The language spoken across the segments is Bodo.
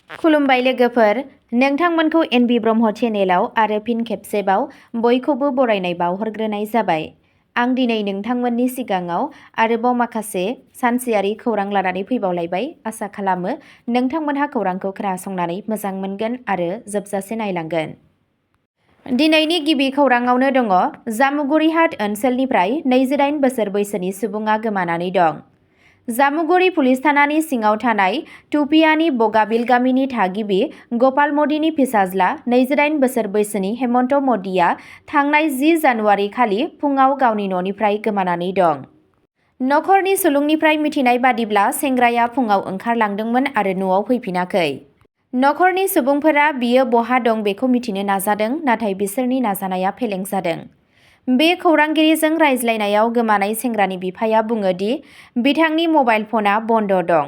खुलुमबाय लोगोफोर, नोंथांमोनखौ एनबि ब्रह्म चेनेलाव आरो फिन खेबसेबाव बयखौबो बरायनाय बावहरग्रोनाय जाबाय। आं दिनै नोंथांमोननि सिगाङाव आरोबाव माखासे सानसेयारि खौरां लानानै फैबावलायबाय। आसा खालामो नोंथांमोनहा खौरांखौ खोनासंनानै मोजां मोनगोन आरो जोबजासे नायलांगोन। दिनैनि गिबि खौराङावनो दङ, जामुगुरिहाट ओनसोलनिफ्राय 28 बोसोर बैसोनि सुबुङा गोमानानै दं। जामुगुरि पुलिस थानानि सिङाव थानाय टुपियानि बगाबिल गामिनि थागिबि गपाल मदिनि फिसाज्ला 28 बोसोर बैसोनि हेमन्त मदिया थांनाय 10 जानुवारि खालि फुङाव गावनि न'निफ्राय गोमानानै दं। नखरनि सुलुंनिफ्राय मिथिनाय बादिब्ला सेंग्राया फुङाव ओंखारलांदोंमोन आरो न'आव फैफिनाखै। नखरनि सुबुंफोरा बियो बहा दं बेखौ मिथिनो नाजादों, नाथाय बिसोरनि नाजानाया फेलें जादों। बे खौरांगिरिजों रायज्लायनायाव गोमानाय सेंग्रानि बिफाया बुङो दि बिथांनि मबाइल फना बन्द दं।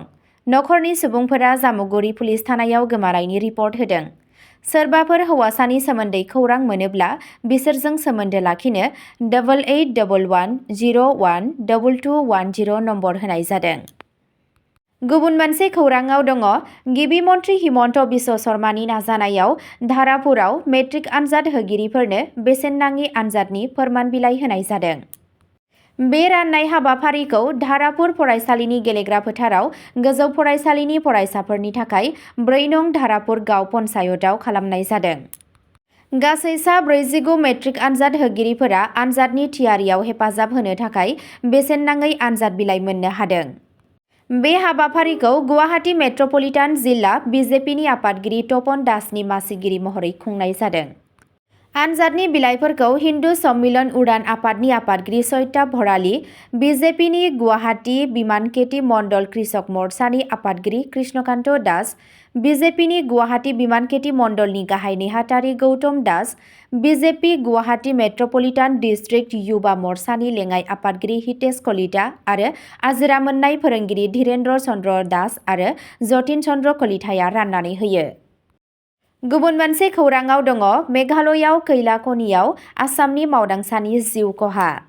नखरनि सुबुंफोरा जामुगुरि पुलिस थानायाव गोमानायनि रिपर्ट होदों। सोरबाफोर हौवासानि सोमोन्दै खौरां मोनोब्ला बिसोरजों सोमोन्दो लाखिनो 8811012210 नम्बर होनाय जादों। गुबुन मोनसे खौराङाव दङ, गिबि मन्थ्रि हिमन्त बिश्व शर्मानि नाजानायाव धारापुराव मेट्रिक आनजाद होगिरिफोरनो बेसेन नाङि आनजादनि फोरमान बिलाइ होनाय जादों। बे राननाय हाबाफारिखौ धारापुर फरायसालिनि गेलेग्रा फोथाराव गोजौ फरायसालिनि फरायसाफोरनि थाखाय 4 नं धारापुर गाव पन्चायतआव खालामनाय जादों। गासै सा 49 मेट्रिक आनजाद होगिरिफोरा आनजादनि थियारियाव हेफाजाब होनो थाखाय बेसेन नाङै आनजाद बिलाइ मोननो हादों। बे हाबाफारिखौ गुवाहाटी मेट्रपलिटान जिल्ला बिजेपिनि आफादगिरि तपन दासनि मासिगिरि महरै खुंनाय जादों। आनजादनि बिलाइफोरखौ हिन्दु सम्मिलन उडान आफादनि आफादगिरि सैताभ भराली, बिजेपिनि गुवाहाटी बिमानकेटि मण्डल कृषक मोर्चानि आफादगिरि कृष्णकान्त दास, बिजेपिनि गुवाहाटी बिमानकेटि मण्डलनि गाहाय नेहाथारि Gautam Das, BJP Guwahati metropolitan district युवा मोर्चानि लेङाइ आफादगिरि हितेश कलिता आरो आजिरा मोननाय फोरोंगिरि धीरेन्द्र चन्द्र दास आरो जतिन चन्द्र कलिताया राननानै होयो। गुबुन मोनसे खौराङाव दङ, मेघालयआव खैला खनियाव आसामनि मावदांसानि जिउ खहा।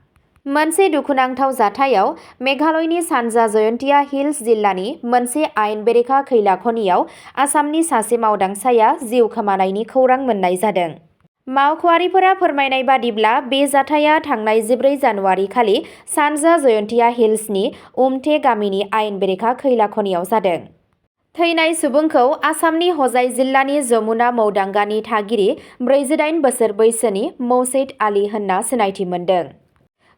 मोनसे दुखुनांथाव जाथायाव मेघालयनि सानजा जयन्तिया हिल्स जिल्लानि मोनसे आयेन बेरेखा खैला खनियाव आसामनि सासे मावदांसाया जिउ खोमानायनि खौरां मोन्नाय जादों। मावख'आरिफोरा फोरमायनाय बादिब्ला बे जाथाया थांनाय 14 जानुवारि खालि सानजा जयन्तिया हिल्सनि उमथे गामिनि आयेन बेरेखा खैला खनियाव जादों। थैनाय सुबुंखौ आसामनि हजाइ जिल्लानि जमुना मौदांगानि थागिरि 48 बोसोर बैसोनि मौसेद आली होनना सिनायथि मोन्दों।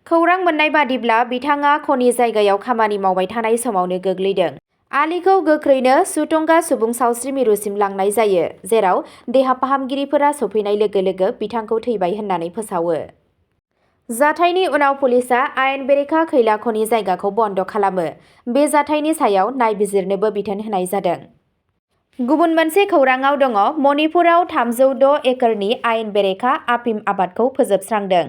खौरां मोन्नाय बादिब्ला बिथाङा खनि जायगायाव खामानि मावबाय थानाय समावनो गोग्लैदों। आलीखौ गोख्रैनो सुटंगा सुबुं सावस्रि मिरुसिम लांनाय जायो, जेराव देहा फाहामगिरिफोरा सफैनाय लोगो लोगो बिथांखौ थैबाय होननानै फोसावो। जाथायनि उनाव पुलिसआ आयेन बेरेखा खैला खनि जायगाखौ बन्द खालामो। बे जाथायनि सायाव नायबिजिरनोबो बिथोन होनाय जादों। गुबुन मोनसे खौराङाव दङ, मणिपुराव 306 एकड़नि आयेन बेरेखा आफिम आबादखौ फोजोबस्रांदों।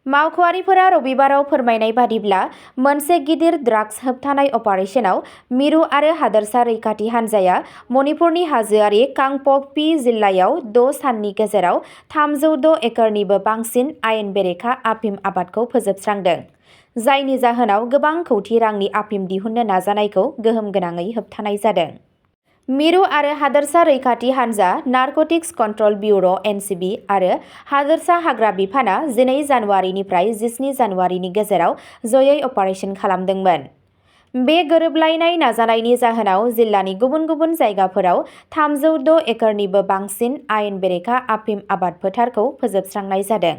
मावख'आरिफोरा रबिबाराव फोरमायनाय बादिब्ला मोनसे गिदिर ड्राग्स होबथानाय अपारेशनाव मिरु आरो हादोरसा रैखाथि हान्जाया मणिपुरनि हाजोआरि कांपकपि जिल्लायाव 6 साननि गेजेराव 306 एकड़निबो बांसिन आयेन बेरेखा आफिम आबादखौ फोजोबस्रांदों, जायनि जाहोनाव गोबां कौटि रांनि आफिम दिहुननो नाजानायखौ गोहोम गोनाङै होबथानाय जादों। मिरु आरो हादोरसा रैखाथि हान्जा, नारकटिक्स कन्ट्रल ब्युर' (एनसिबि) आरो हादोरसा हाग्रा बिफानआ 12 जानुवारिनिफ्राय 17 जानुवारिनि गेजेराव जयै अपारेशन खालामदोंमोन। बे गोरोबलायनाय नाजानायनि जाहोनाव जिल्लानि गुबुन गुबुन जायगाफोराव 306 एकड़निबो बांसिन आयेन बेरेखा आफिम आबाद फोथारखौ फोजोबस्रांनाय जादों।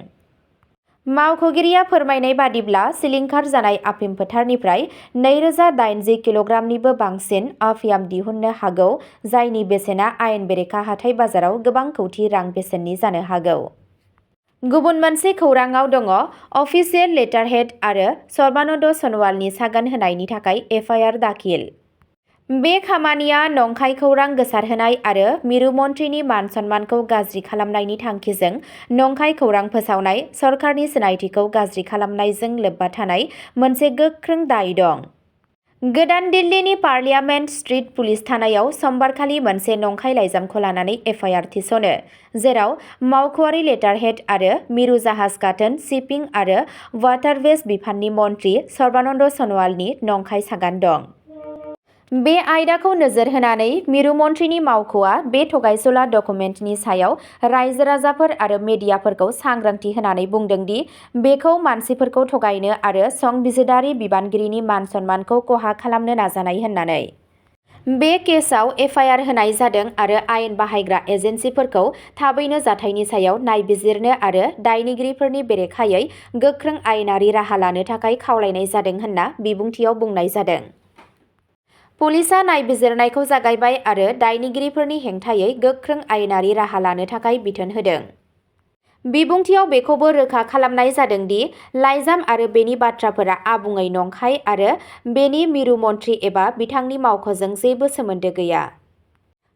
मावख'गिरिया फोरमायनाय बादिब्ला सिलिंखार जानाय आफिम फोथारनिफ्राय 2080 किल'ग्रामनिबो बांसिन आफियाम दिहुननो हागौ, जायनि बेसेना आयेन बेरेखा हाथाइ बाजाराव गोबां कौटि रां बेसेननि जानो हागौ। गुबुन मोनसे खौराङाव दङ, अफिसियेल लेटारहेड आरो सर्बानन्द सनवालनि सागान होनायनि थाखाय एफआइआर दाखिल। बे खामानिया नंखाय खौरां गोसारहोनाय आरो मिरु मन्थ्रिनि मान-सन्मानखौ गाज्रि खालामनायनि थांखिजों नंखाय खौरां फोसावनाय, सरकारनि सिनायथिखौ गाज्रि खालामनायजों लोब्बा थानाय मोनसे गोख्रों दाय दं। गोदान दिल्लीनि पार्लियामेन्ट स्ट्रीट पुलिस थानायाव समबारखालि मोनसे नंखाय लाइजामखौ लानानै एफआइआर थिसनो, जेराव मावख'आरि लेटारहेड आरो मिरु जाहाज गाथोन, शिपिं आरो वाटारवेज बिफाननि मन्थ्रि सर्बानन्द सनवालनि नंखाय सागान दं। बे आयदाखौ नोजोर होनानै मिरु मन्थ्रिनि मावख'आ बे थगायसुला डकुमेन्टनि सायाव रायजो राजाफोर आरो मेडियाफोरखौ सांग्रांथि होनानै बुंदों दि बेखौ मानसिफोरखौ थगायनो आरो संबिजिरारि बिबानगिरिनि मान सन्मानखौ खहा खालामनो नाजानाय होननानै। बे केसआव एफआइआर होनाय जादों आरो आयेन बाहायग्रा एजेन्सिफोरखौ थाबैनो जाथायनि सायाव नायबिजिरनो आरो दायनिगिरिफोरनि बेरेखायै गोख्रों आयेनारि राहा लानो थाखाय खावलायनाय जादों होनना बिबुंथियाव बुंनाय जादों। पुलिसआ नायबिजिरनायखौ जागायबाय आरो दायनिगिरिफोरनि हेंथायै गोख्रों आयेनारि राहा लानो थाखाय बिथोन होदों। बिबुंथियाव बेखौबो रोखा खालामनाय जादों दि लाइजाम आरो बेनि बाथ्राफोरा आबुङै नंखाय आरो बेनि मिरु मन्थ्रि एबा बिथांनि मावख'जों जेबो सोमोन्दो गैया।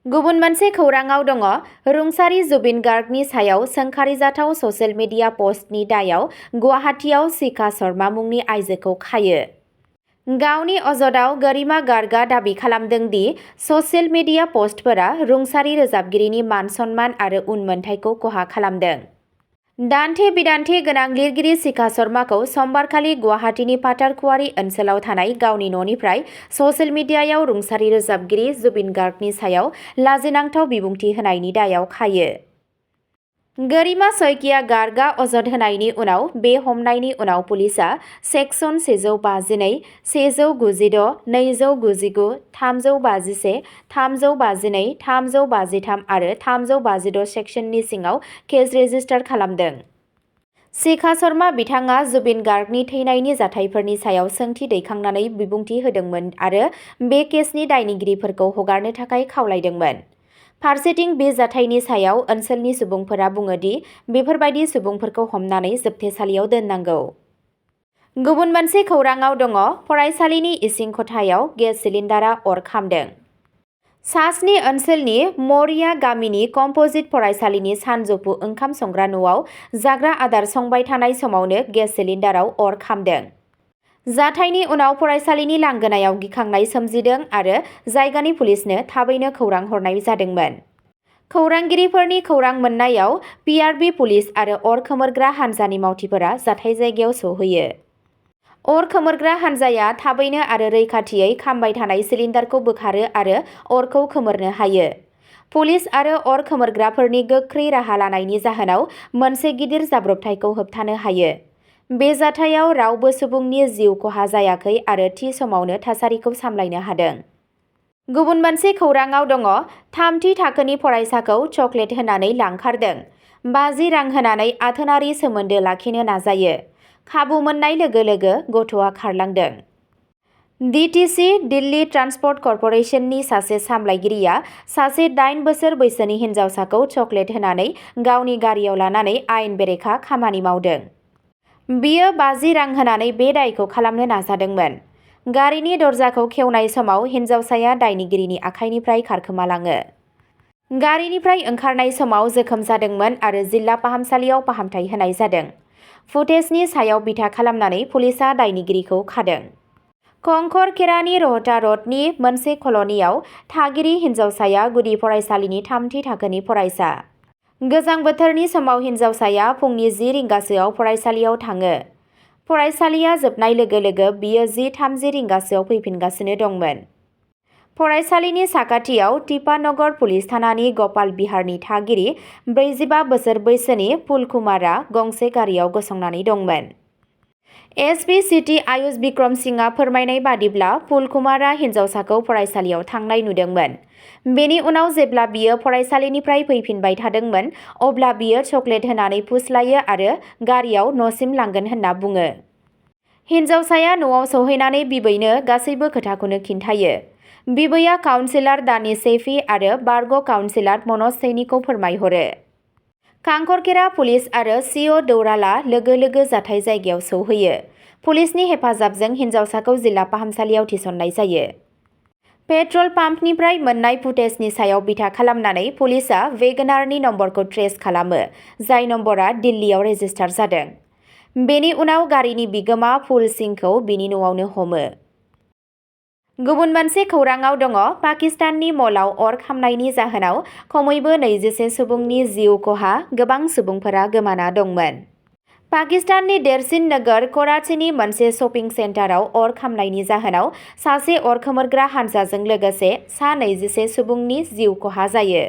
गुबुन मोनसे खौरांआव दङ रुंसारि जुबिन गार्गनि सायाव सोंखारिजाथाव ससियेल मिडिया पस्टनि दायाव गुवाहाटीआव शिखा शर्मा मुंनि आइजोखौ खायो। गावनि अजदआव गरिमा गार्गआ दाबि खालामदों दि ससियेल मिडिया पस्टफोरा रुंसारि रोजाबगिरिनि मान सन्मान आरो उनमोनथाइखौ खहा खालामदों। दान्थे बिदान्थे गोनां लिरगिरि शिखा शर्माखौ समबारखालि गुवाहाटीनि फाथारखुवारि ओनसोलाव थानाय गावनि न'निफ्राय ससियेल मिडियायाव रुंसारि रोजाबगिरि जुबिन गार्गनि सायाव लाजिनांथाव बिबुंथि होनायनि दायाव खायो। गरिमा शइकिया गार्गआ अजद होनायनि उनाव बे हमनायनि उनाव पुलिसआ सेक्सन 152, 196, 299, 351, 352, 353 आरो 356 सेक्सननि सिङाव केस रेजिस्टार खालामदों। शिखा शर्मा बिथाङा जुबिन गार्गनि थैनायनि जाथायफोरनि सायाव सोंथि दैखांनानै बिबुंथि होदोंमोन आरो बे केसनि दायनिगिरिफोरखौ हगारनो थाखाय खावलायदोंमोन। फारसेथिं बे जाथायनि सायाव ओनसोलनि सुबुंफोरा बुङो दि बेफोरबायदि सुबुंफोरखौ हमनानै जोबथेसालियाव दोननांगौ। गुबुन मोनसे खौरांआव दङ फरायसालिनि इसिं खथायाव गेस सिलिन्डारा अर खामदों। सासनि ओनसोलनि मरिया गामिनि कम्प'जिट फरायसालिनि सानजौफु ओंखाम संग्रा न'आव जाग्रा आदार संबाय थानाय समावनो गेस सिलिन्डाराव अर खामदों। जाथायनि उनाव फरायसालिनि लांगोनायाव गिखांनाय सोमजिदों आरो जायगानि पुलिसनो थाबैनो खौरां हरनाय जादोंमोन। खौरांगिरिफोरनि खौरां मोननायाव पिआरबि पुलिस आरो अर खोमोरग्रा हान्जानि मावथिफोरा जाथाय जायगायाव सौहैयो। अर खोमोरग्रा हान्जाया थाबैनो आरो रैखाथियै खामबाय थानाय सिलिन्डारखौ बोखारो आरो अरखौ खोमोरनो हायो। पुलिस आरो अर खोमोरग्राफोरनि गोख्रै राहा लानायनि जाहोनाव मोनसे गिदिर जाब्रबथायखौ होबथानो हायो। बे जाथायाव रावबो सुबुंनि जिउ खहा जायाखै आरो थि समावनो थासारिखौ सामलायनो हादों। गुबुन मोनसे खौरांआव दङ थामथि थाखोनि फरायसाखौ चकलेट होनानै लांखारदों। 50 रां होनानै आथोनारि सोमोन्दो लाखिनो नाजायो। खाबु मोननाय लोगो लोगो गथ'आ खारलांदों। डिटिसि दिल्ली ट्रान्सपर्ट कर्प'रेसननि सासे सामलायगिरिया सासे 8 बोसोर बैसोनि हिन्जावसाखौ चकलेट होनानै गावनि गारियाव लानानै आयेन बेरेखा खामानि मावदों। बियो 50 रां होनानै बे दायखौ खालामनो नाजादोंमोन। गारिनि दरजाखौ खेवनाय समाव हिन्जावसाया दायनिगिरिनि आखाइनिफ्राय खारखोमालाङो। गारिनिफ्राय ओंखारनाय समाव जोखोम जादोंमोन आरो जिल्ला फाहामसालियाव फाहामथाय होनाय जादों। फुटेजनि सायाव बिथा खालामनानै पुलिसआ दायनिगिरिखौ खादों। कंखरखेरानि रहता रडनि मोनसे कल'नियाव थागिरि हिन्जावसाया गुदि फरायसालिनि थामथि थाखोनि फरायसा। गोजां बोथोरनि समाव हिन्जावसाया फुंनि 10 रिंगासोआव फरायसालियाव थाङो। फरायसालिया जोबनाय लोगो लोगो बियो 10:30 रिंगासोआव फैफिनगासिनो दंमोन। फरायसालिनि साखाथियाव टिपानगर पुलिस थानानि गपाल बिहारनि थागिरि 45 बोसोर बैसोनि फुलकुमारआ गंसे गारियाव गसंनानै दंमोन। एसपि सिटी आयुष बिक्रम सिंहआ फोरमायनाय बादिब्ला फुलकुमारआ हिन्जावसाखौ फरायसालियाव थांनाय नुदोंमोन। बेनि उनाव जेब्ला बियो फरायसालिनिफ्राय फैफिनबाय थादोंमोन अब्ला बियो चकलेट होनानै फुस्लायो आरो गारियाव न'सिम लांगोन होनना बुङो। हिन्जावसाया न'आव सौहैनानै बिबैनो गासैबो खोथाखौनो खिन्थायो। बिबैया काउन्सिलर दानिश सैफी आरो बारग' काउन्सिलर मनज सैनीखौ फोरमायहरो। कांखरखेरा पुलिस आरो सिअ दौराला लोगो लोगो जाथाय जायगायाव सौहैयो। पुलिसनि हेफाजाबजों हिन्जावसाखौ जिल्ला फाहामसालियाव थिसननाय जायो। पेट्रल पाम्पनिफ्राय मोननाय फुटेजनि सायाव बिथा खालामनानै पुलिसआ वेगनारनि नम्बरखौ ट्रेस खालामो, जाय नम्बरा दिल्लीयाव रेजिस्टार जादों। बेनि उनाव गारिनि बिगोमा फुल सिंहखौ बिनि न'आवनो हमो। गुबुन मोनसे खौरांआव दङ पाकिस्ताननि मलाव अर खामनायनि जाहोनाव खमैबो 21 सुबुंनि जिउ खहा, गोबां सुबुंफोरा गोमाना दंमोन। पाकिस्ताननि देरसिन नोगोर कराचिनि मोनसे शपिं सेन्टाराव अर खामनायनि जाहोनाव सासे अर खोमोरग्रा हानजाजों लोगोसे सा 21 सुबुंनि जिउ खहा जायो।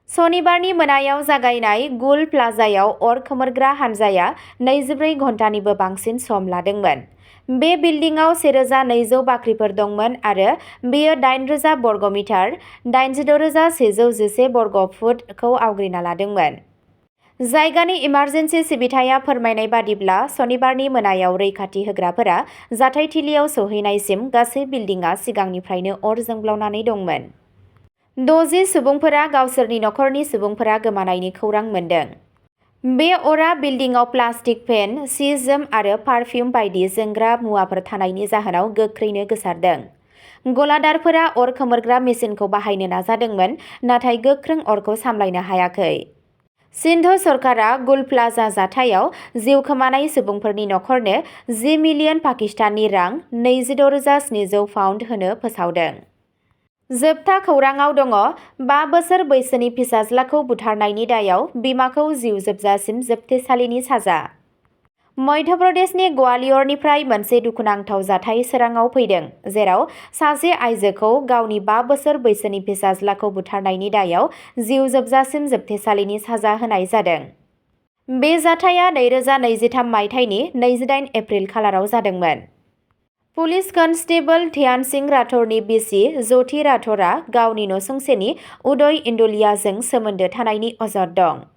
सनिबारनि मोनायाव जागायनाय गुल प्लाजायाव अर खोमोरग्रा हानजाया 24 घन्टानिबो बांसिन सम लादोंमोन। बे बिल्डिंआव 1200 बाख्रिफोर दंमोन आरो बेयो 8000 बर्ग मिटार (86,111 बर्ग फुट)खौ आवग्रिना लादोंमोन। जायगानि इमारजेन्सि सिबिथाया फोरमायनाय बादिब्ला सनिबारनि मोनायाव रैखाथि होग्राफोरा जाथायथिलियाव सौहैनायसिम गासै बिल्डिंआ सिगांनिफ्रायनो अर जोंब्लावनानै दंमोन। 60 सुबुंफोरा गावसोरनि नखरनि सुबुंफोरा गोमानायनि खौरां मोन्दों। बे अरा बिल्डिंआव प्लास्टिक पेन, सि-जोम आरो पारफिउम बायदि जोंग्रा मुवाफोर थानायनि जाहोनाव गोख्रैनो गोसारदों। गलादारफोरा अर खोमोरग्रा मेसिनखौ बाहायनो नाजादोंमोन, नाथाय गोख्रों अरखौ सामलायनो हायाखै। सिन्ध सरकारा गुल प्लाजा जाथायाव जिउ खोमानाय सुबुंफोरनि नखरनो 10 मिलियन पाकिस्तानी रां (26,700 पाउन्ड) होनो फोसावदों। जोबथा खौरांआव दङ 5 बोसोर बैसोनि फिसाज्लाखौ बुथारनायनि दायाव बिमाखौ जिउ जोबजासिम जोबथेसालिनि साजा। मध्य प्रदेशनि ग्वालियरनिफ्राय मोनसे दुखुनांथाव जाथाय सोराङाव फैदों, जेराव सासे आइजोखौ गावनि 5 बोसोर बैसोनि फिसाज्लाखौ बुथारनायनि दायाव जिउ जोबजासिम जोबथेसालिनि साजा होनाय जादों। बे जाथाया 2023 मायथाइनि 28 एप्रिल खालाराव जादोंमोन। पुलिस कनस्टेबल ध्यान सिंह राठौरनि बिसि ज्योति राठौरआ गावनि नसुंसेनि उदय इन्दुलियाजों सोमोन्दो थानायनि अजद दं।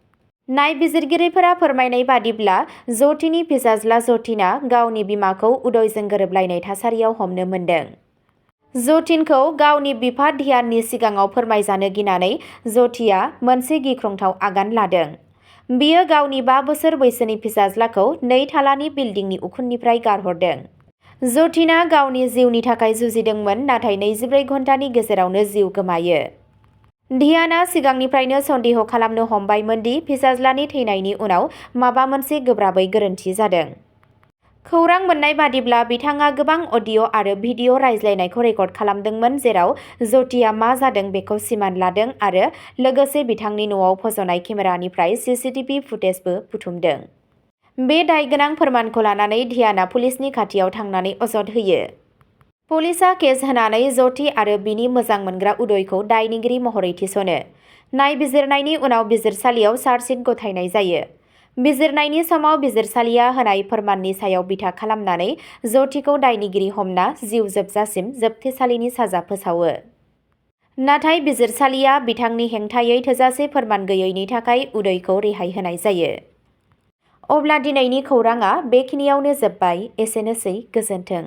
नायबिजिरगिरिफोरा फोरमायनाय बादिब्ला ज्योतिनि फिसाज्ला जतिनआ गावनि बिमाखौ उदयजों गोरोबलायनाय थासारियाव हमनो मोन्दों। जतिनखौ गावनि बिफा ध्याननि सिगाङाव फोरमायजानो गिनानै ज्योतिआ मोनसे गिख्रंथाव आगान लादों। बियो गावनि 5 बोसोर बैसोनि फिसाज्लाखौ 2 थालानि बिल्डिंनि उखुमनिफ्राय गारहरदों। जतिनआ गावनि जिउनि थाखाय जुजिदोंमोन, नाथाय 24 घन्टानि गेजेरावनो जिउ गोमायो। ध्यानआ सिगांनिफ्रायनो सन्देह खालामनो हमबायमोन दि फिसाज्लानि थैनायनि उनाव माबा मोनसे गोब्राबै गोरोन्थि जादों। खौरां मोन्नाय बादिब्ला बिथाङा गोबां अडिअ' आरो भिडिअ' रायज्लायनायखौ रेकर्ड खालामदोंमोन, जेराव ज्योतिआ मा जादों बेखौ सिमान लादों आरो लोगोसे बिथांनि न'आव फज'नाय केमेरानिफ्राय CCTV फुटेजबो बुथुमदों। बे दायगोनां फोरमानखौ लानानै ध्यानआ पुलिसनि खाथियाव थांनानै अजद होयो। पुलिसआ केस होनानै ज्योति आरो बिनि मोजां मोनग्रा उदयखौ दायनिगिरि महरै थिसनो। नायबिजिरनायनि उनाव बिजिरसालियाव चार्जशीट गथायनाय जायो। बिजिरनायनि समाव बिजिरसालिया होनाय फोरमाननि सायाव बिथा खालामनानै ज्योतिखौ दायनिगिरि हमना जिउ जोबजासिम जोबथेसालिनि साजा फोसावो। नाथाय बिजिरसालिया बिथांनि हेंथायै थोजासे फोरमान गैयैनि थाखाय उदयखौ रेहाय होनाय जायो। अब्ला दिनैनि खौरांआ बेखिनियावनो जोबबाय। एसेनोसै, गोजोन्थों।